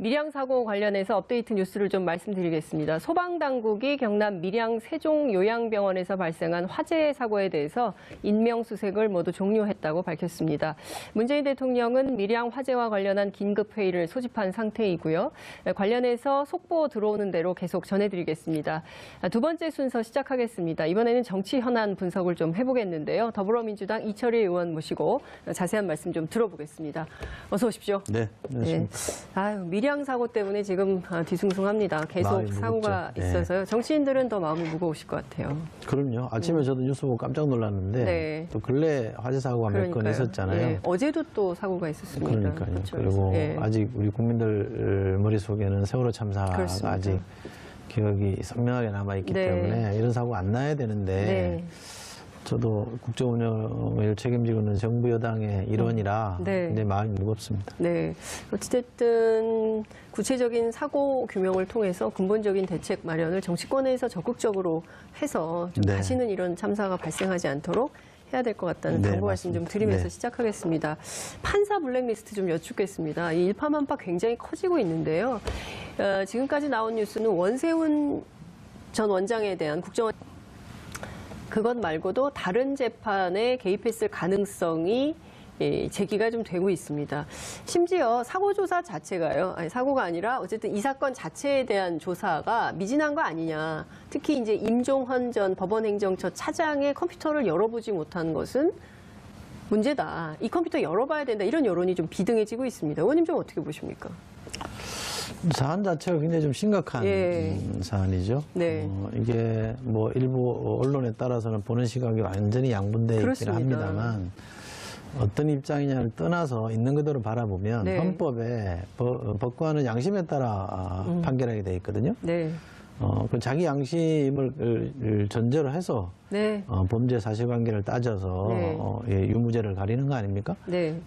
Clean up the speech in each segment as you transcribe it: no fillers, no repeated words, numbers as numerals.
밀양 사고 관련해서 업데이트 뉴스를 좀 말씀드리겠습니다. 소방당국이 경남 밀양 세종요양병원에서 발생한 화재 사고에 대해서 인명수색을 모두 종료했다고 밝혔습니다. 문재인 대통령은 밀양 화재와 관련한 긴급회의를 소집한 상태이고요. 관련해서 속보 들어오는 대로 계속 전해드리겠습니다. 두 번째 순서 시작하겠습니다. 이번에는 정치 현안 분석을 좀 해보겠는데요. 더불어민주당 이철희 의원 모시고 자세한 말씀 좀 들어보겠습니다. 어서 오십시오. 네, 안녕하십니까. 밀양 사고 때문에 지금 뒤숭숭합니다. 계속 사고가 있어서요. 정치인들은 더 마음이 무거우실 것 같아요. 그럼요. 아침에 저도 뉴스 보고 깜짝 놀랐는데 또 근래 화재 사고가 몇 건 있었잖아요. 어제도 또 사고가 있었습니다. 그러니까요. 그리고 아직 우리 국민들 머릿속에는 세월호 참사가 그렇습니다. 아직 기억이 선명하게 남아있기 때문에 이런 사고가 안 나야 되는데 저도 국정운영을 책임지고 있는 정부 여당의 일원이라 굉장히 마음이 무겁습니다. 네. 어찌됐든 구체적인 사고 규명을 통해서 근본적인 대책 마련을 정치권에서 적극적으로 해서 좀 다시는 이런 참사가 발생하지 않도록 해야 될 것 같다는 당부 말씀 좀 드리면서 시작하겠습니다. 판사 블랙리스트 좀 여쭙겠습니다. 이 일파만파 굉장히 커지고 있는데요. 지금까지 나온 뉴스는 원세훈 전 원장에 대한 국정원 그것 말고도 다른 재판에 개입했을 가능성이 제기가 좀 되고 있습니다. 심지어 사고조사 자체가요. 아니, 사고가 아니라 어쨌든 이 사건 자체에 대한 조사가 미진한 거 아니냐. 특히 이제 임종헌 전 법원행정처 차장의 컴퓨터를 열어보지 못한 것은 문제다. 이 컴퓨터 열어봐야 된다. 이런 여론이 좀 비등해지고 있습니다. 의원님 좀 어떻게 보십니까? 사안 자체가 굉장히 좀 심각한 사안이죠. 이게 뭐 일부 언론에 따라서는 보는 시각이 완전히 양분되어 있긴 합니다만 어떤 입장이냐를 떠나서 있는 그대로 바라보면 헌법에 법관은 양심에 따라 판결하게 되어 있거든요. 그 자기 양심을 전제로 해서 범죄 사실관계를 따져서 유무죄를 가리는 거 아닙니까?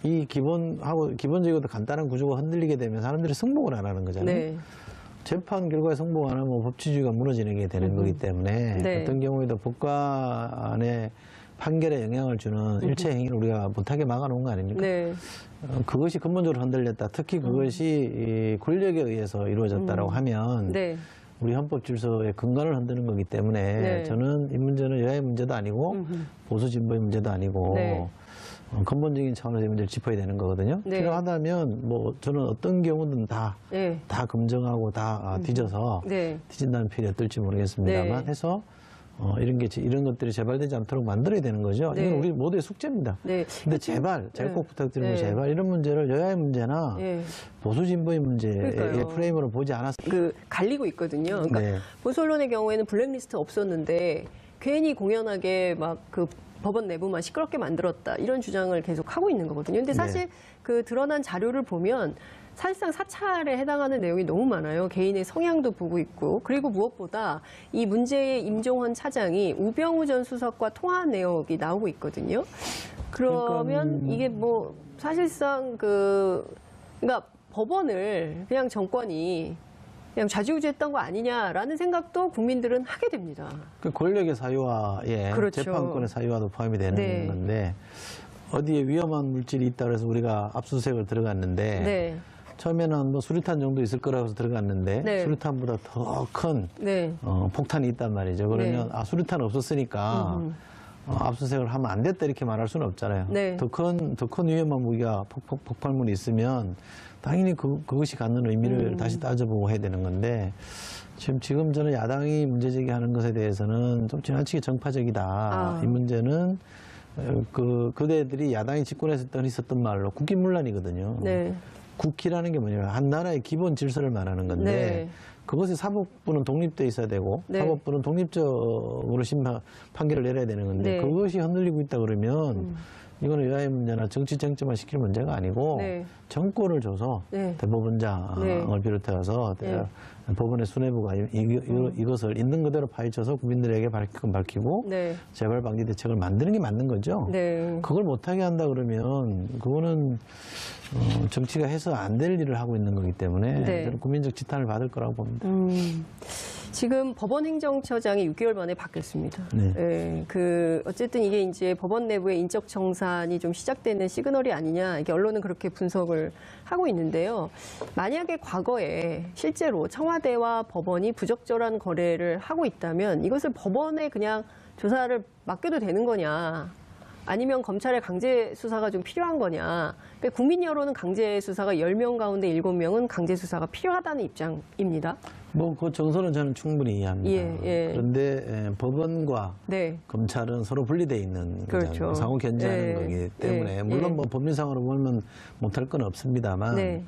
이 기본적으로 간단한 구조가 흔들리게 되면 사람들이 승복을 안 하는 거잖아요. 재판 결과에 승복 안 하면 법치주의가 무너지는 게 되는 거기 때문에 어떤 경우에도 법관의 판결에 영향을 주는 일체 행위를 우리가 못하게 막아놓은 거 아닙니까? 그것이 근본적으로 흔들렸다. 특히 그것이 권력에 의해서 이루어졌다라고 하면 우리 헌법 질서의 근간을 흔드는 거기 때문에 저는 이 문제는 여야의 문제도 아니고 보수 진보의 문제도 아니고 근본적인 차원에서 이 문제를 짚어야 되는 거거든요. 필요하다면 뭐 저는 어떤 경우든 다 검증하고 다 뒤져서 뒤진다는 표현이 어떨지 모르겠습니다만 해서 이런 것들이 재발되지 않도록 만들어야 되는 거죠. 이건 우리 모두의 숙제입니다. 근데 제발, 제가 꼭 부탁드리는 건 제발 이런 문제를 여야의 문제나 보수 진보의 문제의 프레임으로 보지 않았어요. 갈리고 있거든요. 그러니까 보수 언론의 경우에는 블랙리스트 없었는데 괜히 공연하게 막 법원 내부만 시끄럽게 만들었다 이런 주장을 계속 하고 있는 거거든요. 근데 사실 그 드러난 자료를 보면 사실상 사찰에 해당하는 내용이 너무 많아요. 개인의 성향도 보고 있고 그리고 무엇보다 이 문제의 임종헌 차장이 우병우 전 수석과 통화한 내역이 나오고 있거든요. 그러면 이게 뭐 사실상 그러니까 법원을 그냥 정권이 그냥 좌지우지했던 거 아니냐라는 생각도 국민들은 하게 됩니다. 그 권력의 사유화에 재판권의 사유화도 포함이 되는 건데 어디에 위험한 물질이 있다고 해서 우리가 압수수색을 들어갔는데 처음에는 뭐 수류탄 정도 있을 거라고 해서 들어갔는데 수류탄보다 더 큰 폭탄이 있단 말이죠. 그러면 수류탄 없었으니까 압수수색을 하면 안 됐다 이렇게 말할 수는 없잖아요. 더 큰 위험한 무기가 폭발물이 있으면 당연히 그것이 갖는 의미를 다시 따져보고 해야 되는 건데 지금 저는 야당이 문제제기하는 것에 대해서는 좀 지나치게 정파적이다. 이 문제는 그대들이 야당이 집권했을 때 있었던 말로 국기문란이거든요. 국기라는 게 뭐냐면 한 나라의 기본 질서를 말하는 건데 그것이 사법부는 독립돼 있어야 되고 사법부는 독립적으로 판결을 내려야 되는 건데 그것이 흔들리고 있다 그러면 이거는 여야의 문제나 정치 쟁점화 시킬 문제가 아니고 정권을 줘서 대법원장을 비롯해서 법원의 수뇌부가 이것을 있는 그대로 파헤쳐서 국민들에게 밝히고 재발 방지 대책을 만드는 게 맞는 거죠. 그걸 못하게 한다 그러면 그거는 정치가 해서 안 될 일을 하고 있는 거기 때문에 저는 국민적 지탄을 받을 거라고 봅니다. 지금 법원 행정처장이 6개월 만에 바뀌었습니다. 네. 예, 어쨌든 이게 이제 법원 내부의 인적 청산이 좀 시작되는 시그널이 아니냐, 이게 언론은 그렇게 분석을 하고 있는데요. 만약에 과거에 실제로 청와대와 법원이 부적절한 거래를 하고 있다면 이것을 법원에 그냥 조사를 맡겨도 되는 거냐, 아니면 검찰의 강제 수사가 좀 필요한 거냐. 그러니까 국민 여론은 강제 수사가 10명 가운데 7명은 강제 수사가 필요하다는 입장입니다. 뭐 그 정서는 저는 충분히 이해합니다. 그런데 법원과 네. 검찰은 서로 분리되어 있는 그렇죠. 상호 견제하는 거기 때문에 물론 뭐 법리상으로 보면 못할 건 없습니다만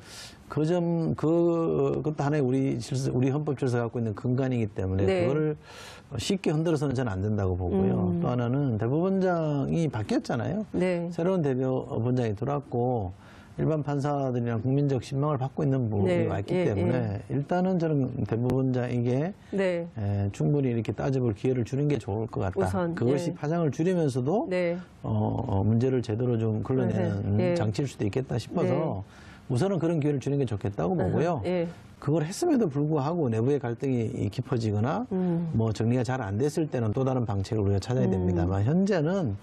그것도 하나의 우리 헌법 질서 갖고 있는 근간이기 때문에 그거를 쉽게 흔들어서는 저는 안 된다고 보고요. 또 하나는 대법원장이 바뀌었잖아요. 새로운 대법원장이 들어왔고 일반 판사들이랑 국민적 신망을 받고 있는 부분이 왔기 때문에 일단은 저는 대법원장에게 충분히 이렇게 따져볼 기회를 주는 게 좋을 것 같다. 우선, 그것이 파장을 줄이면서도 문제를 제대로 좀 걸러내는 장치일 수도 있겠다 싶어서 우선은 그런 기회를 주는 게 좋겠다고 보고요. 그걸 했음에도 불구하고 내부의 갈등이 깊어지거나 뭐 정리가 잘 안 됐을 때는 또 다른 방책을 우리가 찾아야 됩니다만 현재는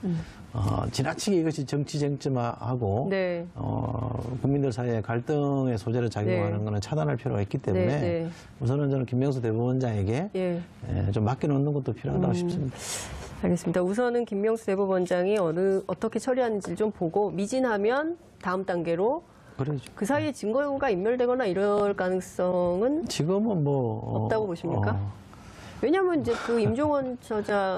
지나치게 이것이 정치 쟁점화하고 국민들 사이에 갈등의 소재로 작용하는 것은 차단할 필요가 있기 때문에 우선은 저는 김명수 대법원장에게 좀 맡겨놓는 것도 필요하다고 싶습니다. 알겠습니다. 우선은 김명수 대법원장이 어떻게 처리하는지 좀 보고 미진하면 다음 단계로 그러죠. 그 사이에 증거가 인멸되거나 이럴 가능성은 지금은 뭐 없다고 보십니까? 왜냐하면 이제 그 임종원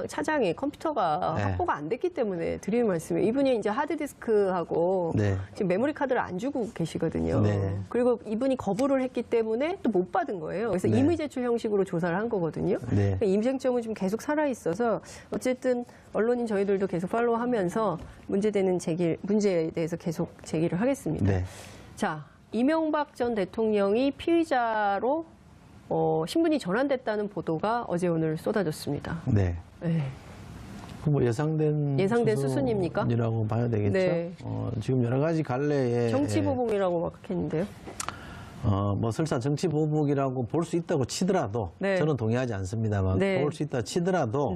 차장의 컴퓨터가 확보가 안 됐기 때문에 드리는 말씀이에요. 이분이 이제 하드디스크하고 지금 메모리 카드를 안 주고 계시거든요. 그리고 이분이 거부를 했기 때문에 또 못 받은 거예요. 그래서 임의 제출 형식으로 조사를 한 거거든요. 임쟁점은 좀 계속 살아 있어서 어쨌든 언론인 저희들도 계속 팔로우하면서 문제에 대해서 계속 제기를 하겠습니다. 자, 이명박 전 대통령이 피의자로 신분이 전환됐다는 보도가 어제 오늘 쏟아졌습니다. 뭐 예상된 수순입니까? 이라고 봐야 되겠죠. 지금 여러 가지 갈래에 정치보복이라고 막 했는데요. 뭐 설사 정치보복이라고 볼 수 있다고 치더라도 저는 동의하지 않습니다만 볼 수 있다 치더라도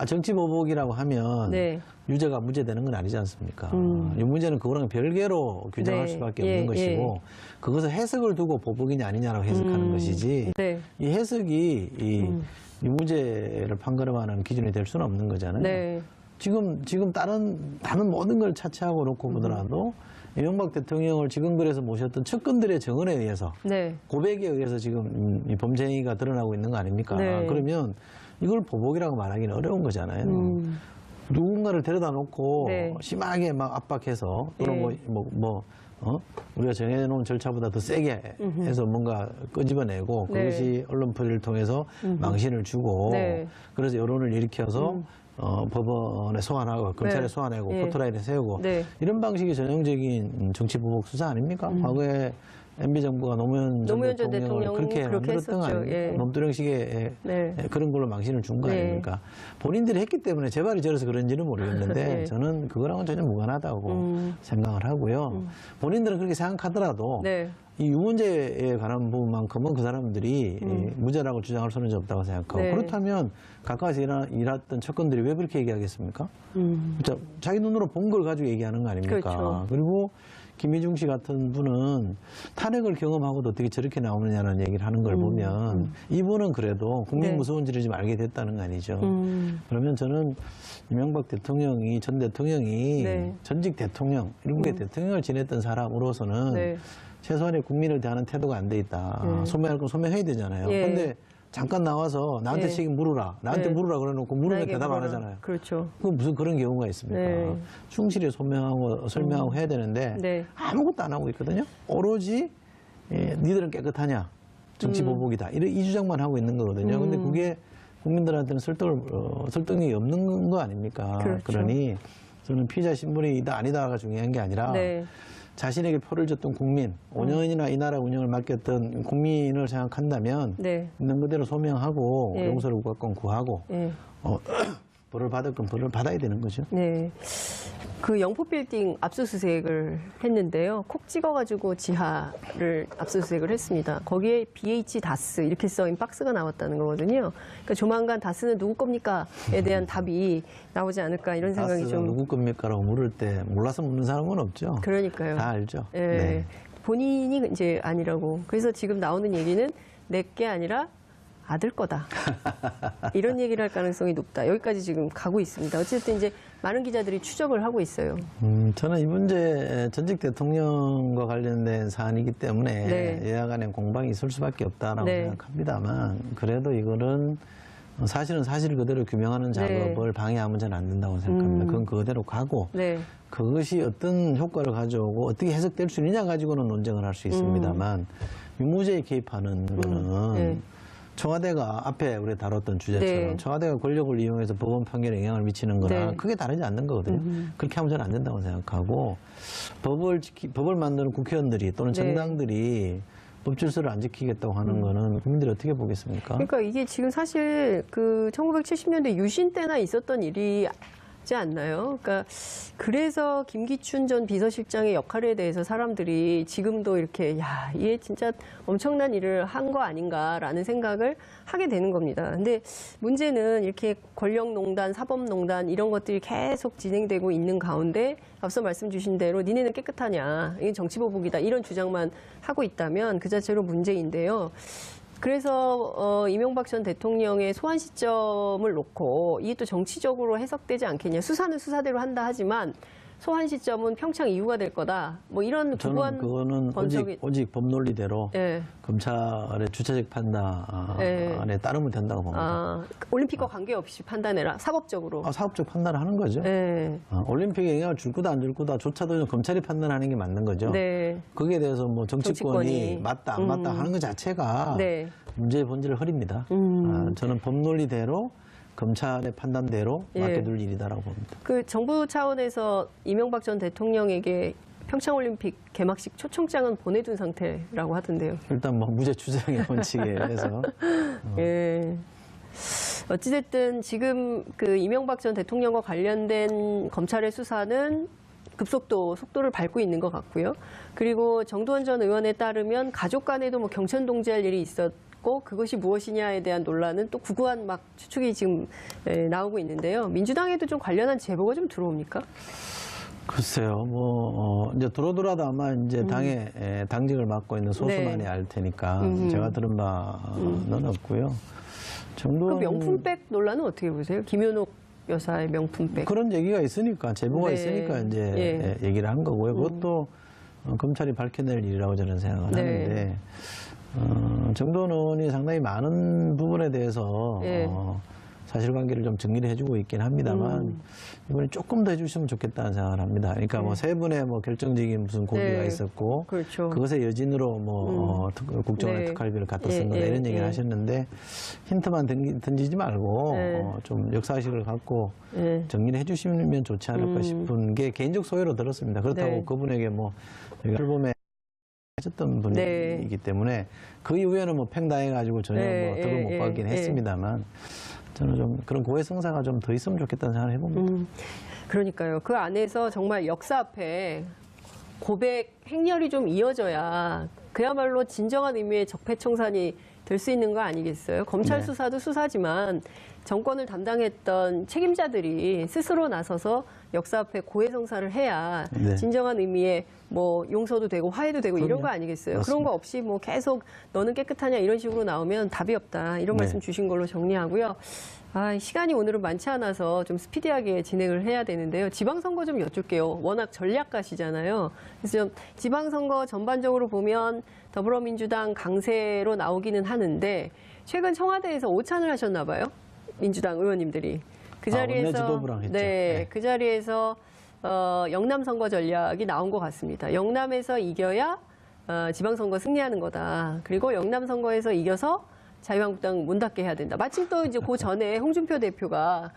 정치보복이라고 하면 유죄가 무죄되는 건 아니지 않습니까? 이 문제는 그거랑 별개로 규정할 수밖에 없는 것이고 그것을 해석을 두고 보복이냐 아니냐라고 해석하는 것이지 이 해석이 이 유무죄를 판가름하는 기준이 될 수는 없는 거잖아요. 지금 다른 모든 걸 차치하고 놓고 보더라도 이명박 대통령을 지금 그래서 모셨던 측근들의 증언에 의해서 고백에 의해서 지금 이 범죄행위가 드러나고 있는 거 아닙니까? 그러면 이걸 보복이라고 말하기는 어려운 거잖아요. 누군가를 데려다 놓고 심하게 막 압박해서 또는 우리가 정해놓은 절차보다 더 세게 해서 뭔가 끄집어내고 그것이 언론풀이를 통해서 망신을 주고 그래서 여론을 일으켜서 법원에 소환하고 검찰에 소환하고 포토라인에 세우고 이런 방식이 전형적인 정치보복 수사 아닙니까? 과거에 MB정부가 노무현 전 대통령을 그렇게 만들었던 거 아닙니까? 놈두령식의 그런 걸로 망신을 준 거 아닙니까? 본인들이 했기 때문에 재발이 저래서 그런지는 모르겠는데 저는 그거랑은 전혀 무관하다고 생각을 하고요. 본인들은 그렇게 생각하더라도 이 유문제에 관한 부분만큼은 그 사람들이 무죄라고 주장할 수는 없다고 생각하고 그렇다면 가까이서 일했던 측근들이 왜 그렇게 얘기하겠습니까? 자기 눈으로 본 걸 가지고 얘기하는 거 아닙니까? 그리고 김희중 씨 같은 분은 탄핵을 경험하고도 어떻게 저렇게 나오느냐는 얘기를 하는 걸 보면 이분은 그래도 국민 무서운 지를 좀 알게 됐다는 거 아니죠. 그러면 저는 이명박 대통령이 전 대통령이 전직 대통령, 일국의 대통령을 지냈던 사람으로서는 최소한의 국민을 대하는 태도가 안 돼 있다. 소명할 건 소명해야 되잖아요. 그런데 잠깐 나와서 나한테 책임 물으라. 나한테 물으라 그래놓고 물으면 대답 안 하잖아요. 그렇죠. 그건 무슨 그런 경우가 있습니까? 충실히 소명하고 설명하고 해야 되는데 아무것도 안 하고 있거든요. 오로지 니들은 깨끗하냐. 정치보복이다. 이 주장만 하고 있는 거거든요. 근데 그게 국민들한테는 설득력이 없는 거 아닙니까? 그러니 저는 피의자 신분이다 아니다가 중요한 게 아니라 자신에게 표를 줬던 국민, 5년이나 이 나라 운영을 맡겼던 국민을 생각한다면 있는 그대로 소명하고 용서를 구할 건 구하고 벌을 받을 건 벌을 받아야 되는 거죠. 네. 그 영포빌딩 압수수색을 했는데요. 콕 찍어가지고 지하를 압수수색을 했습니다. 거기에 BH 다스 이렇게 써인 박스가 나왔다는 거거든요. 그러니까 조만간 다스는 누구 겁니까?에 대한 답이 나오지 않을까 이런 생각이 다스가 좀. 누구 겁니까라고 물을 때 몰라서 묻는 사람은 없죠. 그러니까요. 다 알죠. 예. 네. 본인이 이제 아니라고. 그래서 지금 나오는 얘기는 내 게 아니라 아들 거다. 이런 얘기를 할 가능성이 높다. 여기까지 지금 가고 있습니다. 어쨌든 이제 많은 기자들이 추적을 하고 있어요. 저는 이 문제 전직 대통령과 관련된 사안이기 때문에 네. 여야 간에 공방이 있을 수밖에 없다라고 네. 생각합니다만 그래도 이거는 사실은 사실 그대로 규명하는 작업을 방해하면 저는 안 된다고 생각합니다. 그건 그대로 가고 네. 그것이 어떤 효과를 가져오고 어떻게 해석될 수 있느냐 가지고는 논쟁을 할 수 있습니다만 유무죄에 개입하는 거는 네. 청와대가 앞에 우리 다뤘던 주제처럼 네. 청와대가 권력을 이용해서 법원 판결에 영향을 미치는 거랑 네. 크게 다르지 않는 거거든요. 그렇게 하면 저는 안 된다고 생각하고 법을 만드는 국회의원들이 또는 네. 정당들이 법 질서를 안 지키겠다고 하는 거는 국민들이 어떻게 보겠습니까? 그러니까 이게 지금 사실 그 1970년대 유신 때나 있었던 일이지 않나요? 그러니까 그래서 김기춘 전 비서실장의 역할에 대해서 사람들이 지금도 이렇게 야, 이게 진짜 엄청난 일을 한 거 아닌가라는 생각을 하게 되는 겁니다. 근데 문제는 이렇게 권력농단, 사법농단 이런 것들이 계속 진행되고 있는 가운데 앞서 말씀 주신 대로 니네는 깨끗하냐, 이게 정치보복이다 이런 주장만 하고 있다면 그 자체로 문제인데요. 그래서 이명박 전 대통령의 소환 시점을 놓고 이게 또 정치적으로 해석되지 않겠냐. 수사는 수사대로 한다 하지만 소환 시점은 평창 이후가 될 거다. 뭐 이런 저는 구구한 그거는 번쩍이. 오직 법 논리대로 예. 검찰의 주체적 판단에 예. 따르면 된다고 봅니다. 아, 올림픽과 관계없이 판단해라. 사법적으로. 사업적 판단을 하는 거죠. 예. 올림픽에 영향을 줄 거다 안 줄 거다조차도 검찰이 판단하는 게 맞는 거죠. 네. 거기에 대해서 뭐 정치권이 정치권이. 맞다 안 맞다 하는 것 자체가 네. 문제의 본질을 흐립니다. 저는 법 논리대로 검찰의 판단대로 예. 맡겨둘 일이다라고 봅니다. 그 정부 차원에서 이명박 전 대통령에게 평창올림픽 개막식 초청장은 보내둔 상태라고 하던데요. 일단 뭐 무죄 추정의 원칙에 의해서 예. 어찌됐든 지금 그 이명박 전 대통령과 관련된 검찰의 수사는 속도를 밟고 있는 것 같고요. 그리고 정두원 전 의원에 따르면 가족 간에도 뭐 경천 동지할 일이 있었고 그것이 무엇이냐에 대한 논란은 또 구구한 막 추측이 지금 나오고 있는데요. 민주당에도 좀 관련한 제보가 좀 들어옵니까? 글쎄요, 이제 도로도라도 아마 이제 당직을 맡고 있는 소수만이 네. 알 테니까 제가 들은 바는 없고요. 그 정도는 명품백 논란은 어떻게 보세요? 김현옥 여사의 명품백. 그런 얘기가 있으니까 제보가 네. 있으니까 이제 얘기를 한 거고요. 그것도 검찰이 밝혀낼 일이라고 저는 생각을 네. 하는데 정도원 의원이 상당히 많은 부분에 대해서 네. 사실관계를 좀 정리를 해주고 있긴 합니다만 이번에 조금 더 해주시면 좋겠다는 생각을 합니다. 그러니까 뭐 세 분의 뭐 결정적인 무슨 고비가 네. 있었고 그렇죠. 그것의 여진으로 뭐 국정원의 네. 특활비를 갖다 쓴 거다 이런 얘기를 하셨는데 힌트만 던지지 말고 네. 좀 역사의식을 갖고 네. 정리를 해주시면 좋지 않을까 싶은 게 개인적 소회로 들었습니다. 그렇다고 네. 그분에게 뭐 앨범에 하셨던 분이기 때문에 그 이후에는 뭐 팽당해가지고 전혀 뭐 덕을 못 받긴 했습니다만 저는 좀 그런 고해성사가 좀 더 있으면 좋겠다는 생각을 해봅니다. 그러니까요. 그 안에서 정말 역사 앞에 고백, 행렬이 좀 이어져야 그야말로 진정한 의미의 적폐청산이 될 수 있는 거 아니겠어요? 검찰 네. 수사도 수사지만 정권을 담당했던 책임자들이 스스로 나서서 역사 앞에 고해성사를 해야 네. 진정한 의미의 뭐 용서도 되고 화해도 되고 이런 거 아니겠어요? 맞습니다. 그런 거 없이 뭐 계속 너는 깨끗하냐 이런 식으로 나오면 답이 없다. 이런 네. 말씀 주신 걸로 정리하고요. 시간이 오늘은 많지 않아서 좀 스피디하게 진행을 해야 되는데요. 지방선거 좀 여쭐게요. 워낙 전략가시잖아요. 그래서 좀 지방선거 전반적으로 보면 더불어민주당 강세로 나오기는 하는데 최근 청와대에서 오찬을 하셨나 봐요. 민주당 의원님들이. 그 자리에서 원내지도부랑 했죠. 네, 그 자리에서 영남 선거 전략이 나온 것 같습니다. 영남에서 이겨야 지방선거 승리하는 거다. 그리고 영남 선거에서 이겨서 자유한국당 문 닫게 해야 된다. 마침 또 이제 그 전에 홍준표 대표가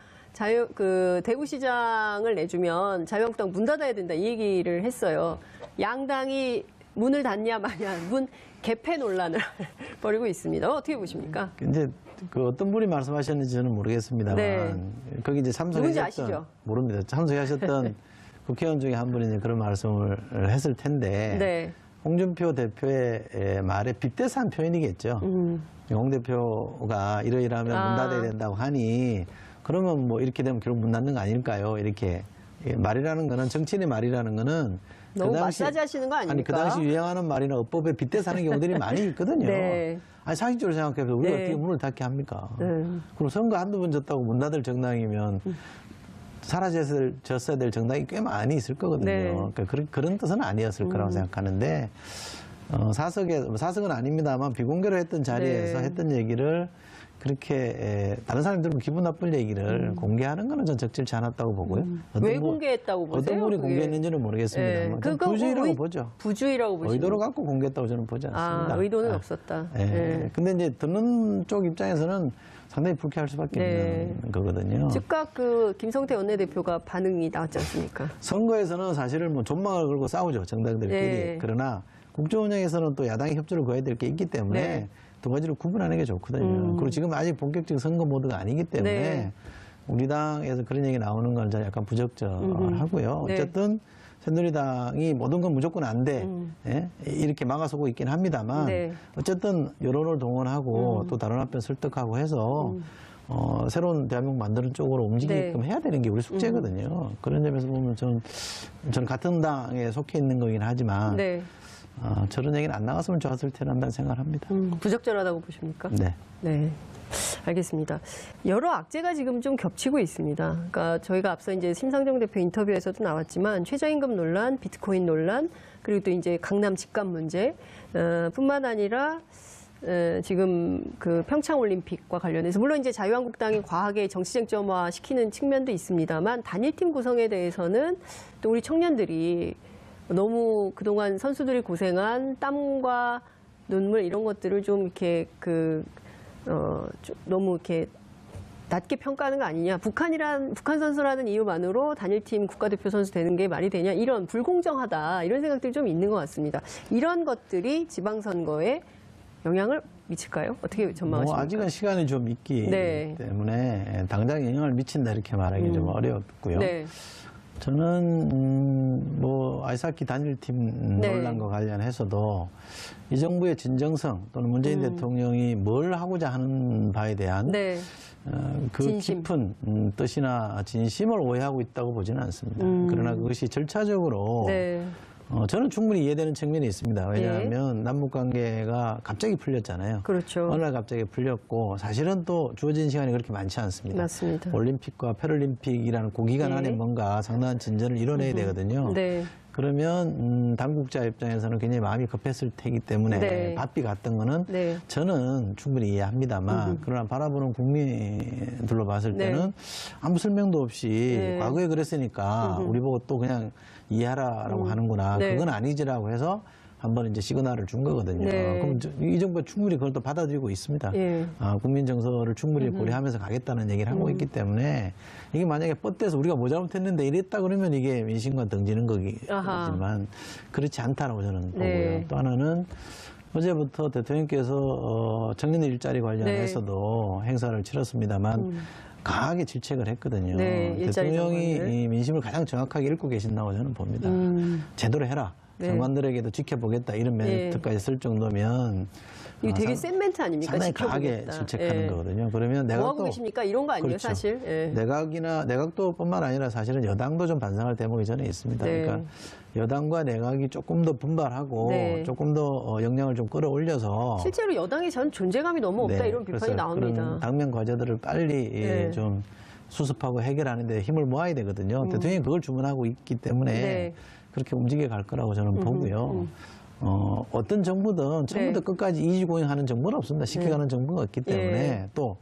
대구시장을 내주면 자유한국당 문 닫아야 된다 이 얘기를 했어요. 양당이 문을 닫냐 마냐 문 개폐 논란을 벌이고 있습니다. 어떻게 보십니까? 이제 그 어떤 분이 말씀하셨는지 저는 모르겠습니다만 네. 거기 이제 누군지 아시죠? 모릅니다. 참석하셨던 국회의원 중에 한 분이 이제 그런 말씀을 했을 텐데 네. 홍준표 대표의 말에 빗대서 표현이겠죠. 홍 대표가 이러이러하면 문 닫아야 된다고 하니 그러면 뭐 이렇게 되면 결국 문 닫는 거 아닐까요? 이렇게 말이라는 거는 정치인의 말이라는 거는 너무 마사지 하시는 거 아닙니까? 아니 그 당시 유행하는 말이나 어법에 빗대서 하는 경우들이 많이 있거든요. 네. 아니 상식적으로 생각해서 우리가 네. 어떻게 문을 닫게 합니까? 그럼 선거 한두 번 졌다고 문 닫을 정당이면 사라졌어야 될 정당이 꽤 많이 있을 거거든요. 네. 그러니까 그런 뜻은 아니었을 거라고 생각하는데 사석은 아닙니다만 비공개로 했던 자리에서 네. 했던 얘기를 그렇게 다른 사람들은 기분 나쁠 얘기를 공개하는 거는 전 적절치 않았다고 보고요. 왜 공개했다고 보세요? 어떤 분이 그게? 공개했는지는 모르겠습니다만 네. 부주의라고 보죠. 부주의라고 보시죠. 의도를 갖고 공개했다고 저는 보지 않습니다. 아, 의도는 없었다. 예. 네. 근데 이제 듣는 쪽 입장에서는 상당히 불쾌할 수밖에 네. 없는 거거든요. 즉각 그 김성태 원내대표가 반응이 나왔지 않습니까? 선거에서는 사실은 뭐 존망을 걸고 싸우죠. 정당들끼리. 네. 그러나 국정 운영에서는 또 야당이 협조를 구해야 될 게 있기 때문에 네. 두 가지를 구분하는 게 좋거든요. 그리고 지금 아직 본격적인 선거 모드가 아니기 때문에 네. 우리 당에서 그런 얘기 나오는 건 저는 약간 부적절하고요. 네. 어쨌든 새누리당이 모든 건 무조건 안 돼. 예? 이렇게 막아서고 있긴 합니다만 네. 어쨌든 여론을 동원하고 또 다른 한편 설득하고 해서 새로운 대한민국 만드는 쪽으로 움직이게끔 네. 해야 되는 게 우리 숙제거든요. 그런 점에서 보면 저는 같은 당에 속해 있는 거긴 하지만 네. 저런 얘기는 안 나갔으면 좋았을 텐데 한다는 생각을 합니다. 부적절하다고 보십니까? 네. 네. 알겠습니다. 여러 악재가 지금 좀 겹치고 있습니다. 그러니까 저희가 앞서 이제 심상정 대표 인터뷰에서도 나왔지만 최저임금 논란, 비트코인 논란, 그리고 또 이제 강남 집값 문제, 뿐만 아니라 지금 그 평창 올림픽과 관련해서 물론 이제 자유한국당이 과하게 정치쟁점화 시키는 측면도 있습니다만 단일팀 구성에 대해서는 또 우리 청년들이 너무 그동안 선수들이 고생한 땀과 눈물 이런 것들을 좀 이렇게 좀 너무 이렇게 낮게 평가하는 거 아니냐. 북한 선수라는 이유만으로 단일팀 국가대표 선수 되는 게 말이 되냐. 이런 불공정하다. 이런 생각들이 좀 있는 것 같습니다. 이런 것들이 지방선거에 영향을 미칠까요? 어떻게 전망하십니까? 아직은 시간이 좀 있기 네. 때문에 당장 영향을 미친다 이렇게 말하기 좀 어렵고요. 네. 저는 뭐 아이스하키 단일팀 네. 논란과 관련해서도 이 정부의 진정성 또는 문재인 대통령이 뭘 하고자 하는 바에 대한 네. 그 진심. 깊은 뜻이나 진심을 오해하고 있다고 보지는 않습니다. 그러나 그것이 절차적으로 네. 저는 충분히 이해되는 측면이 있습니다. 왜냐하면 남북 관계가 갑자기 풀렸잖아요. 그렇죠. 어느 날 갑자기 풀렸고 사실은 또 주어진 시간이 그렇게 많지 않습니다. 맞습니다. 올림픽과 패럴림픽이라는 고기간 안에 뭔가 상당한 진전을 이뤄내야 되거든요. 네. 그러면 당국자 입장에서는 굉장히 마음이 급했을 테기 때문에 네. 바삐 갔던 거는 네. 저는 충분히 이해합니다만 그러나 바라보는 국민들로 봤을 네. 때는 아무 설명도 없이 네. 과거에 그랬으니까 우리 보고 또 그냥 이해하라라고 하는구나. 네. 그건 아니지라고 해서 한번 이제 시그널을 준 거거든요. 네. 그럼 이 정부가 충분히 그걸 또 받아들이고 있습니다. 예. 국민 정서를 충분히 고려하면서 가겠다는 얘기를 하고 있기 때문에 이게 만약에 뻗대서 우리가 뭐 잘못했는데 이랬다 그러면 이게 민심과 등지는 거지만 그렇지 않다라고 저는 네. 보고요. 또 하나는 어제부터 대통령께서 청년의 일자리 관련해서도 행사를 치렀습니다만 강하게 질책을 했거든요. 네, 일자리 대통령이 정관을. 이 민심을 가장 정확하게 읽고 계신다고 저는 봅니다. 제대로 해라. 네. 장관들에게도 지켜보겠다 이런 멘트까지 쓸 정도면 이거 되게 센 멘트 아닙니까? 상당히 강하게 지켜보겠다. 질책하는 예. 거거든요. 그러면 뭐 하고 계십니까? 이런 거 아니에요, 그렇죠. 사실? 예. 내각도뿐만 아니라 사실은 여당도 좀 반성할 대목이 저는 있습니다. 네. 그러니까 여당과 내각이 조금 더 분발하고 네. 조금 더 역량을 좀 끌어올려서 실제로 여당이 전 존재감이 너무 없다 네, 이런 비판이 그래서 나옵니다. 그런 당면 과제들을 빨리 네. 좀 수습하고 해결하는 데 힘을 모아야 되거든요. 대통령이 그걸 주문하고 있기 때문에 네. 그렇게 움직여 갈 거라고 저는 보고요. 어떤 정부든 처음부터 네. 끝까지 이지고잉하는 정부는 없습니다. 시켜가는 정부가 없기 때문에 또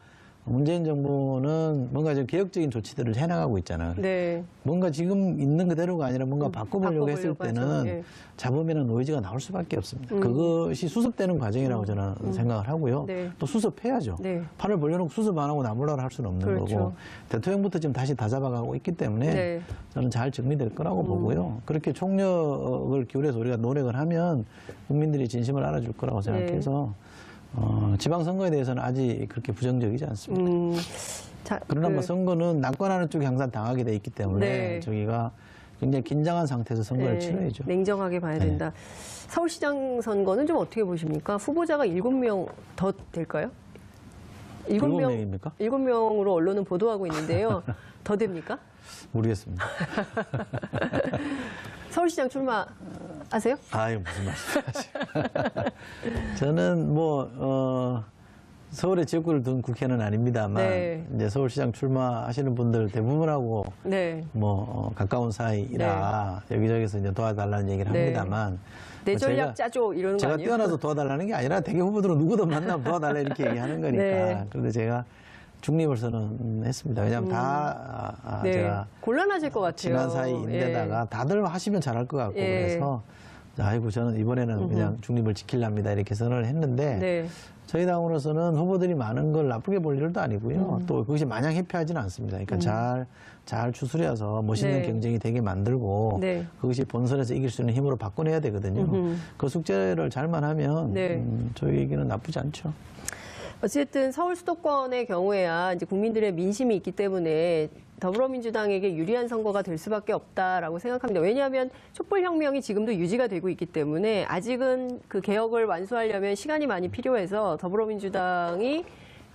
문재인 정부는 뭔가 좀 개혁적인 조치들을 해나가고 있잖아요. 네. 뭔가 지금 있는 그대로가 아니라 뭔가 바꿔보려고 했을 때는 예. 잡음이나 노이즈가 나올 수밖에 없습니다. 그것이 수습되는 과정이라고 저는 생각을 하고요. 네. 또 수습해야죠. 네. 팔을 벌려놓고 수습 안 하고 나몰라라 할 수는 없는 그렇죠. 거고 대통령부터 지금 다시 다 잡아가고 있기 때문에 네. 저는 잘 정리될 거라고 보고요. 그렇게 총력을 기울여서 우리가 노력을 하면 국민들이 진심을 알아줄 거라고 생각해서 지방선거에 대해서는 아직 그렇게 부정적이지 않습니다. 자, 그러나 뭐 선거는 낙관하는 쪽이 항상 당하게 돼 있기 때문에 네. 저희가 굉장히 긴장한 상태에서 선거를 네, 치러야죠. 냉정하게 봐야 된다. 서울시장 선거는 좀 어떻게 보십니까? 후보자가 7명 더 될까요? 7명입니까? 7명으로 언론은 보도하고 있는데요. 더 됩니까? 모르겠습니다. 서울시장 출마하세요? 아유, 무슨 말씀하세요. 저는 서울의 지역구를 둔 국회는 아닙니다만, 네. 이제 서울시장 출마하시는 분들 대부분하고 네. 가까운 사이라 여기저기서 이제 도와달라는 얘기를 네. 합니다만, 내 전략 짜줘 이러는 거 제가 아니에요? 뛰어나서 도와달라는 게 아니라 대개 후보들은 누구든 만나면 도와달라 이렇게 얘기하는 거니까. 네. 그런데 제가 중립을 선언했습니다. 왜냐하면 네. 제가 곤란하실 것 같아요. 친한 사이인데다가 다들 하시면 잘할 것 같고 그래서 아이고 저는 이번에는 그냥 중립을 지키랍니다 이렇게 선언을 했는데 네. 저희 당으로서는 후보들이 많은 걸 나쁘게 볼 일도 아니고요. 또 그것이 마냥 해피하지는 않습니다. 그러니까 잘 추스려서 멋있는 네. 경쟁이 되게 만들고 네. 그것이 본선에서 이길 수 있는 힘으로 바꿔내야 되거든요. 그 숙제를 잘만 하면 네. 저희에게는 나쁘지 않죠. 어쨌든 서울 수도권의 경우에야 이제 국민들의 민심이 있기 때문에 더불어민주당에게 유리한 선거가 될 수밖에 없다라고 생각합니다. 왜냐하면 촛불혁명이 지금도 유지가 되고 있기 때문에 아직은 그 개혁을 완수하려면 시간이 많이 필요해서 더불어민주당이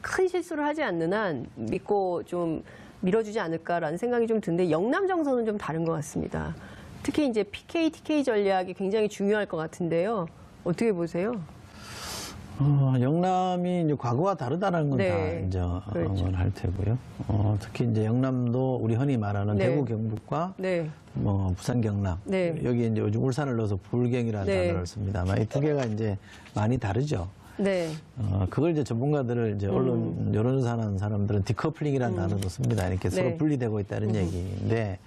큰 실수를 하지 않는 한 믿고 좀 밀어주지 않을까라는 생각이 좀 드는데 영남 정서는 좀 다른 것 같습니다. 특히 이제 PK, TK 전략이 굉장히 중요할 것 같은데요. 어떻게 보세요? 영남이 이제 과거와 다르다는 건 다 네. 인정을 할 테고요. 특히 이제 영남도 우리 흔히 말하는 네. 대구 경북과 네. 부산 경남 네. 여기 이제 요즘 울산을 넣어서 불경이라는 네. 단어를 씁니다만 이 두 개가 이제 많이 다르죠. 네. 그걸 이제 전문가들을 이제 언론 여론조사하는 사람들은 디커플링이라는 단어도 씁니다. 이렇게 서로 네. 분리되고 있다는 얘기인데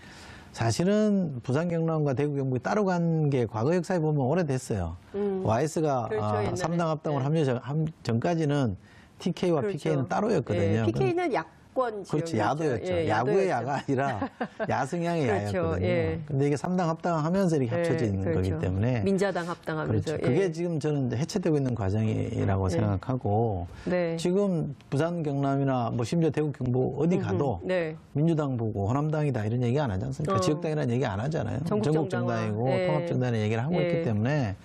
사실은 부산 경남과 대구 경북이 따로 간 게 과거 역사에 보면 오래됐어요. YS가 그렇죠, 옛날에. 3당 합당을 네. 합류 전까지는 TK와 그렇죠. PK는 따로였거든요. 네, PK는 야권 그렇지, 지역이었죠. 야도였죠. 예, 야구의 야도였죠. 야가 아니라 야승향의 그렇죠, 야였거든요. 예. 근데 이게 3당 합당하면서 이렇게 합쳐진 그렇죠. 거기 때문에. 민자당 합당하면서. 그렇죠. 그게 지금 저는 이제 해체되고 있는 과정이라고 생각하고 네. 지금 부산 경남이나 심지어 대구 경북 어디 가도 네. 민주당 보고 호남당이다 이런 얘기 안 하지 않습니까? 지역당이라는 얘기 안 하잖아요. 전국 정당이고 네. 통합정당의 얘기를 하고 있기 때문에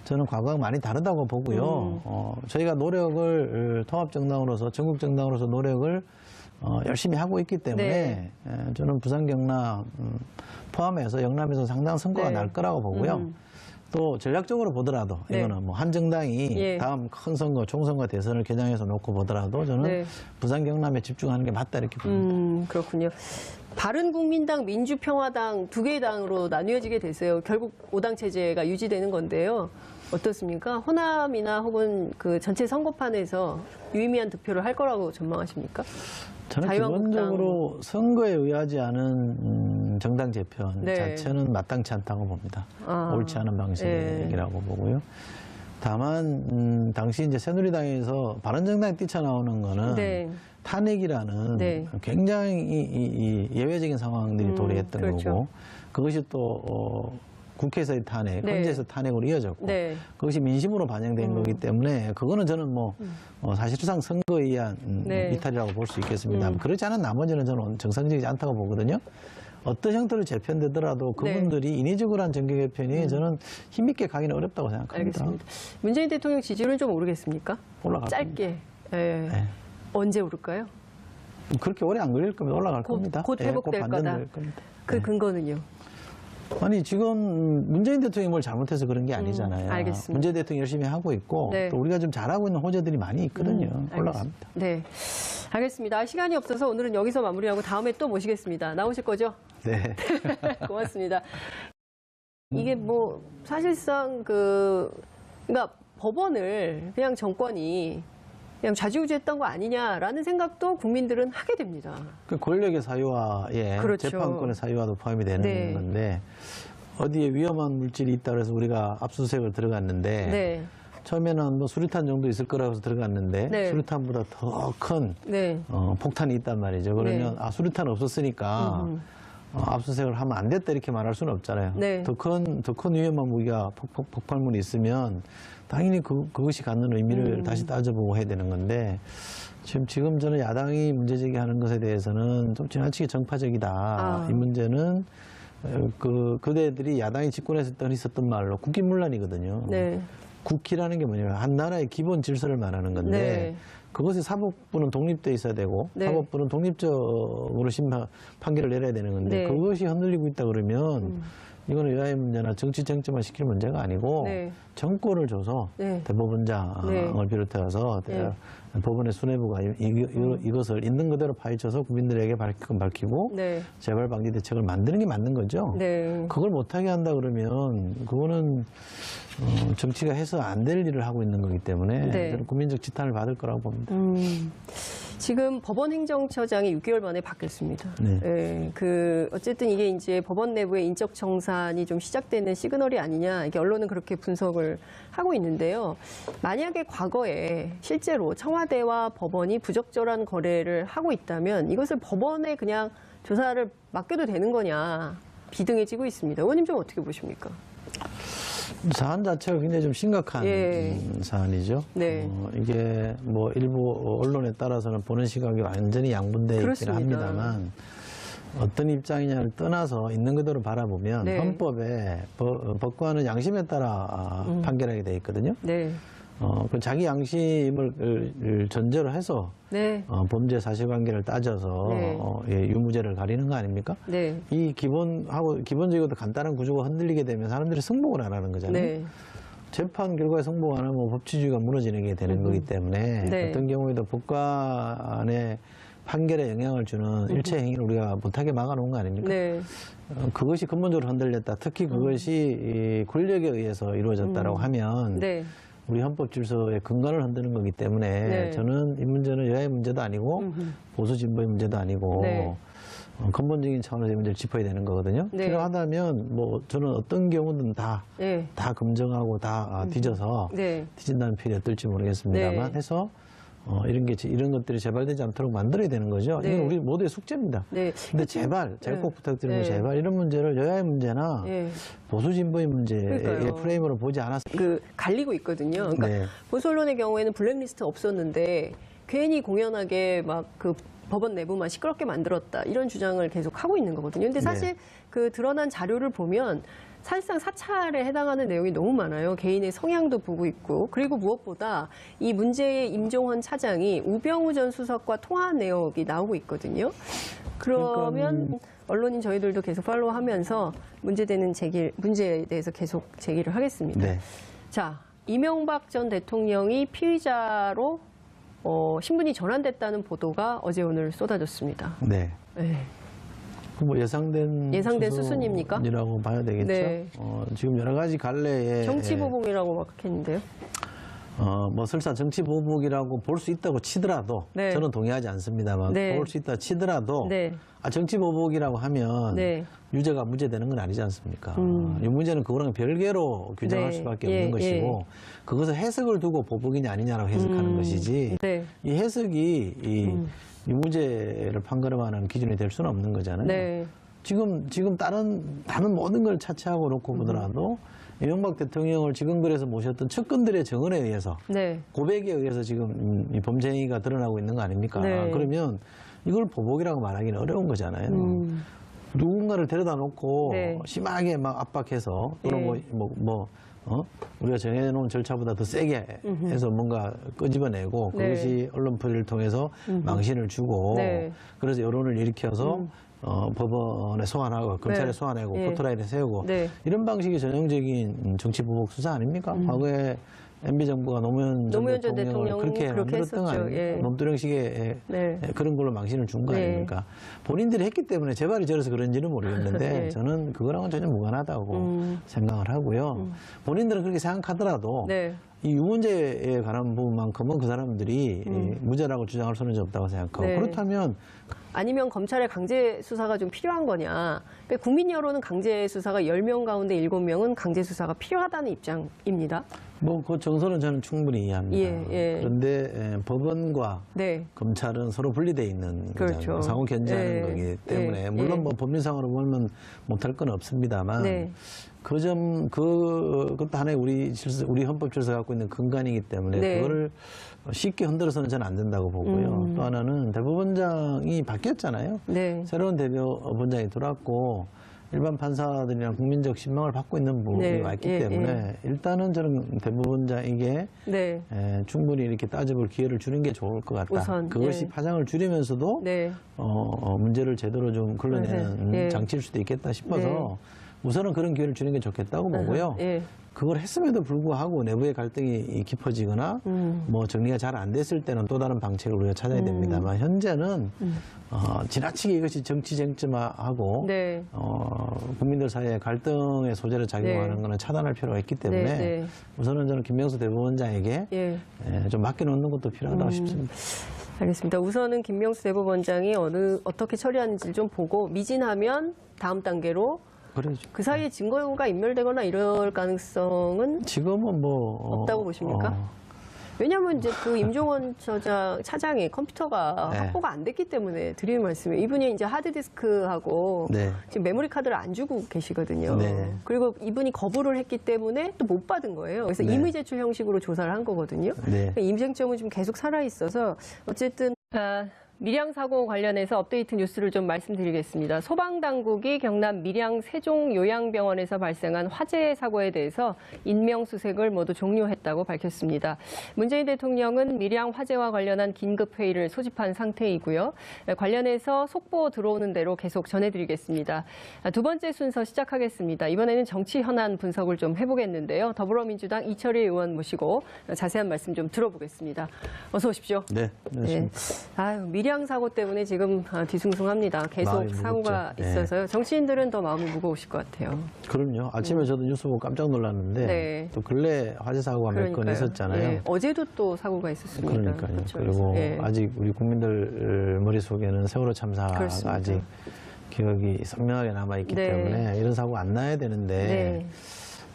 저는 과거와 많이 다르다고 보고요. 저희가 노력을 통합정당으로서 전국정당으로서 노력을 열심히 하고 있기 때문에 저는 부산 경남 포함해서 영남에서 상당한 성과가 네. 날 거라고 보고요. 또 전략적으로 보더라도 이거는 한 정당이 다음 큰 선거, 총선거, 대선을 겨냥해서 놓고 보더라도 저는 부산 경남에 집중하는 게 맞다 이렇게 봅니다. 그렇군요. 바른국민당, 민주평화당 두 개의 당으로 나뉘어지게 됐어요. 결국 5당 체제가 유지되는 건데요. 어떻습니까? 호남이나 혹은 그 전체 선거판에서 유의미한 득표를 할 거라고 전망하십니까? 저는 자유한국당. 기본적으로 선거에 의하지 않은 정당 재편 네. 자체는 마땅치 않다고 봅니다. 옳지 않은 방식이라고 보고요. 다만 당시 이제 새누리당에서 바른정당이 뛰쳐나오는 거는 탄핵이라는 굉장히 이 예외적인 상황들이 도래했던 그렇죠. 거고 그것이 또 국회에서의 탄핵, 헌재에서 탄핵으로 이어졌고 그것이 민심으로 반영된 거기 때문에 그거는 저는 사실상 선거에 의한 이탈이라고 볼 수 있겠습니다. 그렇지 않은 나머지는 저는 정상적이지 않다고 보거든요. 어떤 형태로 재편되더라도 그분들이 인위적으로 한 정계 개편이 저는 힘있게 가기는 어렵다고 생각합니다. 알겠습니다. 문재인 대통령 지지율은 좀 오르겠습니까? 올라갈 짧게. 언제 오를까요? 그렇게 오래 안 걸릴 겁니다. 올라갈 겁니다. 곧 회복될 거다. 겁니다. 그 근거는요? 아니 지금 문재인 대통령이 뭘 잘못해서 그런 게 아니잖아요. 알겠습니다. 문재인 대통령이 열심히 하고 있고 또 우리가 좀 잘하고 있는 호재들이 많이 있거든요. 올라갑니다. 네, 알겠습니다. 시간이 없어서 오늘은 여기서 마무리하고 다음에 또 모시겠습니다. 나오실 거죠? 네. 고맙습니다. 이게 사실상 그러니까 법원을 그냥 정권이 그냥 좌지우지했던 거 아니냐라는 생각도 국민들은 하게 됩니다. 그 권력의 사유화에 그렇죠. 재판권의 사유화도 포함이 되는 네. 건데 어디에 위험한 물질이 있다 그래서 우리가 압수수색을 들어갔는데 네. 처음에는 뭐 수류탄 정도 있을 거라고 해서 들어갔는데 네. 수류탄보다 더 큰 네. 폭탄이 있단 말이죠. 그러면 네. 수류탄 없었으니까 압수수색을 하면 안 됐다 이렇게 말할 수는 없잖아요. 네. 더 큰 위험한 무기가 폭발물이 있으면 당연히 그것이 갖는 의미를 다시 따져보고 해야 되는 건데 지금 저는 야당이 문제 제기하는 것에 대해서는 좀 지나치게 정파적이다. 이 문제는 그대들이 야당이 집권했을 때 있었던 말로 국기문란이거든요. 네. 국기라는 게 뭐냐면 한 나라의 기본 질서를 말하는 건데 네. 그것이 사법부는 독립돼 있어야 되고 네. 사법부는 독립적으로 판결을 내려야 되는 건데 네. 그것이 흔들리고 있다 그러면 이거는 여야의 문제나 정치 쟁점만 시킬 문제가 아니고 네. 정권을 줘서 네. 대법원장을 네. 비롯해서 네. 법원의 수뇌부가 이것을 있는 그대로 파헤쳐서 국민들에게 밝히고 네. 재발 방지 대책을 만드는 게 맞는 거죠. 네. 그걸 못하게 한다 그러면 그거는 정치가 해서 안 될 일을 하고 있는 거기 때문에 네. 저는 국민적 지탄을 받을 거라고 봅니다. 지금 법원 행정처장이 6개월 만에 바뀌었습니다. 네. 예, 어쨌든 이게 이제 법원 내부의 인적 정산이 좀 시작되는 시그널이 아니냐, 이게 언론은 그렇게 분석을 하고 있는데요. 만약에 과거에 실제로 청와대와 법원이 부적절한 거래를 하고 있다면 이것을 법원에 그냥 조사를 맡겨도 되는 거냐, 비등해지고 있습니다. 의원님 좀 어떻게 보십니까? 사안 자체가 굉장히 좀 심각한 사안이죠. 네. 이게 뭐 일부 언론에 따라서는 보는 시각이 완전히 양분되어 있긴 합니다만 어떤 입장이냐를 떠나서 있는 그대로 바라보면 네. 헌법에 법관은 양심에 따라 판결하게 돼 있거든요. 네. 그 자기 양심을 전제로 해서 네. 범죄 사실관계를 따져서 네. 유무죄를 가리는 거 아닙니까? 네. 이 기본적이고 간단한 구조가 흔들리게 되면 사람들이 승복을 안 하는 거잖아요. 네. 재판 결과에 승복 안 하면 법치주의가 무너지는 게 되는 거기 때문에 네. 어떤 경우에도 법관의 판결에 영향을 주는 일체 행위를 우리가 못하게 막아놓은 거 아닙니까? 네. 그것이 근본적으로 흔들렸다. 특히 그것이 이 권력에 의해서 이루어졌다라고 하면 네. 우리 헌법 질서의 근간을 흔드는 거기 때문에 네. 저는 이 문제는 여야의 문제도 아니고 보수 진보의 문제도 아니고 네. 근본적인 차원에서 이 문제를 짚어야 되는 거거든요. 네. 필요하다면 뭐 저는 어떤 경우든 다 검증하고 다 뒤져서 네. 뒤진다는 표현이 어떨지 모르겠습니다만 네. 해서 이런 것들이 재발되지 않도록 만들어야 되는 거죠. 네. 이건 우리 모두의 숙제입니다. 네. 근데 제발 꼭 부탁드리는 네. 제발 이런 문제를 여야의 문제나 네. 보수 진보의 문제의 그러니까요. 프레임으로 보지 않았어요. 갈리고 있거든요. 그러니까 네. 보수 언론의 경우에는 블랙리스트 없었는데 괜히 공연하게 막 법원 내부만 시끄럽게 만들었다, 이런 주장을 계속 하고 있는 거거든요. 근데 사실 드러난 자료를 보면 사실상 사찰에 해당하는 내용이 너무 많아요. 개인의 성향도 보고 있고, 그리고 무엇보다 이 문제의 임종헌 차장이 우병우 전 수석과 통화한 내역이 나오고 있거든요. 그러면 언론인 저희들도 계속 팔로우하면서 문제에 대해서 계속 제기를 하겠습니다. 네. 자, 이명박 전 대통령이 피의자로 신분이 전환됐다는 보도가 어제 오늘 쏟아졌습니다. 네. 네. 뭐 예상된 수순입니까? 이라고 봐야 되겠죠. 네. 지금 여러 가지 갈래에 정치보복이라고 막 했는데요. 뭐 설사 정치보복이라고 볼 수 있다고 치더라도 저는 동의하지 않습니다만 볼 수 있다 치더라도 정치보복이라고 하면 유죄가 무죄되는 건 아니지 않습니까? 이 문제는 그거랑 별개로 규정할 수밖에 없는 것이고 그것을 해석을 두고 보복이냐 아니냐라고 해석하는 것이지 이 해석이 이 유무죄를 판가름하는 기준이 될 수는 없는 거잖아요. 지금 다른 모든 걸 차치하고 놓고 보더라도 이명박 대통령을 지금글에서 모셨던 측근들의 증언에 의해서 고백에 의해서 지금 이 범죄 행위가 드러나고 있는 거 아닙니까? 그러면 이걸 보복이라고 말하기는 어려운 거잖아요. 누군가를 데려다 놓고 심하게 막 압박해서 또는 우리가 정해놓은 절차보다 더 세게 해서 뭔가 끄집어내고 그것이 언론 풀이를 통해서 망신을 주고 그래서 여론을 일으켜서 법원에 소환하고 검찰에 소환하고 포토라인에 세우고 이런 방식이 전형적인 정치 보복 수사 아닙니까? 과거에 MB 정부가 노무현 전 대통령을 그렇게 만들었던 거 아닙니까? 논두렁식의 그런 걸로 망신을 준 거 아닙니까? 본인들이 했기 때문에 재발이 저래서 그런지는 모르겠는데 저는 그거랑은 전혀 무관하다고 생각을 하고요. 본인들은 그렇게 생각하더라도 이 유문제에 관한 부분만큼은 그 사람들이 무죄라고 주장할 수는 없다고 생각하고 네. 그렇다면 아니면 검찰의 강제 수사가 좀 필요한 거냐. 그러니까 국민 여론은 강제 수사가 10명 가운데 7명은 강제 수사가 필요하다는 입장입니다. 뭐 그 정서는 저는 충분히 이해합니다. 예. 그런데 법원과 네. 검찰은 서로 분리되어 있는 그렇죠. 거잖아요. 상호 견제하는 예. 거기 때문에 예. 물론 뭐 법률상으로 보면 못할 건 없습니다만 네. 그것도 하나의 우리 헌법 질서 갖고 있는 근간이기 때문에 네. 그거를 쉽게 흔들어서는 저는 안 된다고 보고요. 또 하나는 대법원장이 바뀌었잖아요. 네. 새로운 대법원장이 들어왔고 일반 판사들이랑 국민적 신망을 받고 있는 부분이 네. 왔기 예. 때문에 일단은 저는 대법원장에게 네. 충분히 이렇게 따져볼 기회를 주는 게 좋을 것 같다. 우선, 그것이 예. 파장을 줄이면서도 네. 문제를 제대로 좀 걸러내는 예. 장치일 수도 있겠다 싶어서 네. 우선은 그런 기회를 주는 게 좋겠다고 보고요. 예. 그걸 했음에도 불구하고 내부의 갈등이 깊어지거나 뭐 정리가 잘 안 됐을 때는 또 다른 방책을 우리가 찾아야 됩니다만 현재는 지나치게 이것이 정치 쟁점화하고 네. 국민들 사이에 갈등의 소재로 작용하는 네. 것은 차단할 필요가 있기 때문에 네. 우선은 저는 김명수 대법원장에게 예. 좀 맡겨놓는 것도 필요하다고 싶습니다. 알겠습니다. 우선은 김명수 대법원장이 어떻게 처리하는지 좀 보고 미진하면 다음 단계로 그러죠. 그 사이에 증거가 인멸되거나 이럴 가능성은 지금은 뭐 없다고 보십니까? 왜냐하면 이제 그 임종원 차장의 컴퓨터가 네. 확보가 안 됐기 때문에 드리는 말씀이에요. 이분이 이제 하드디스크하고 네. 지금 메모리 카드를 안 주고 계시거든요. 네. 그리고 이분이 거부를 했기 때문에 또 못 받은 거예요. 그래서 네. 임의 제출 형식으로 조사를 한 거거든요. 네. 임쟁점은 좀 계속 살아 있어서 어쨌든 밀양 사고 관련해서 업데이트 뉴스를 좀 말씀드리겠습니다. 소방당국이 경남 밀양 세종요양병원에서 발생한 화재 사고에 대해서 인명수색을 모두 종료했다고 밝혔습니다. 문재인 대통령은 밀양 화재와 관련한 긴급회의를 소집한 상태이고요. 관련해서 속보 들어오는 대로 계속 전해드리겠습니다. 두 번째 순서 시작하겠습니다. 이번에는 정치 현안 분석을 좀 해보겠는데요. 더불어민주당 이철희 의원 모시고 자세한 말씀 좀 들어보겠습니다. 어서 오십시오. 네. 네. 아유, 밀양 사고 때문에 지금 뒤숭숭합니다. 계속 마음이 사고가 무겁죠. 네. 있어서요. 정치인들은 더 마음이 무거우실 것 같아요. 그럼요. 아침에 저도 뉴스 보고 깜짝 놀랐는데 네. 또 근래 화재 사고가 몇 건 있었잖아요. 예, 어제도 또 사고가 있었습니다. 그러니까요. 그렇죠. 그리고 예. 아직 우리 국민들 머릿속에는 세월호 참사가 그렇습니다. 아직 기억이 선명하게 남아있기 네. 때문에 이런 사고가 안 나야 되는데 네.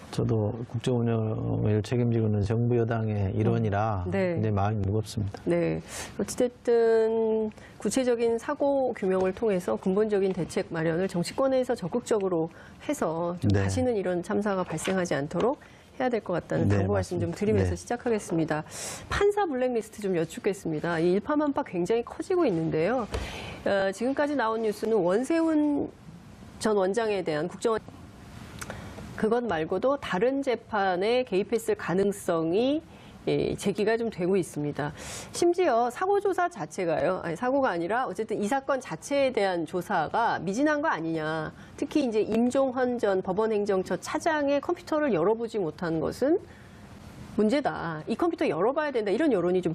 저도 국정운영을 책임지고 있는 정부 여당의 일원이라 네. 굉장히 마음이 무겁습니다. 네. 어찌됐든 구체적인 사고 규명을 통해서 근본적인 대책 마련을 정치권에서 적극적으로 해서 좀 네. 다시는 이런 참사가 발생하지 않도록 해야 될 것 같다는 네, 당부 말씀 좀 맞습니다. 드리면서 네. 시작하겠습니다. 판사 블랙리스트 좀 여쭙겠습니다. 이 일파만파 굉장히 커지고 있는데요. 지금까지 나온 뉴스는 원세훈 전 원장에 대한 국정원 그것 말고도 다른 재판에 개입했을 가능성이 제기가 좀 되고 있습니다. 심지어 사고 조사 자체가요. 아니, 사고가 아니라 어쨌든 이 사건 자체에 대한 조사가 미진한 거 아니냐. 특히 이제 임종헌 전 법원행정처 차장의 컴퓨터를 열어보지 못한 것은 문제다. 이 컴퓨터 열어봐야 된다. 이런 여론이 좀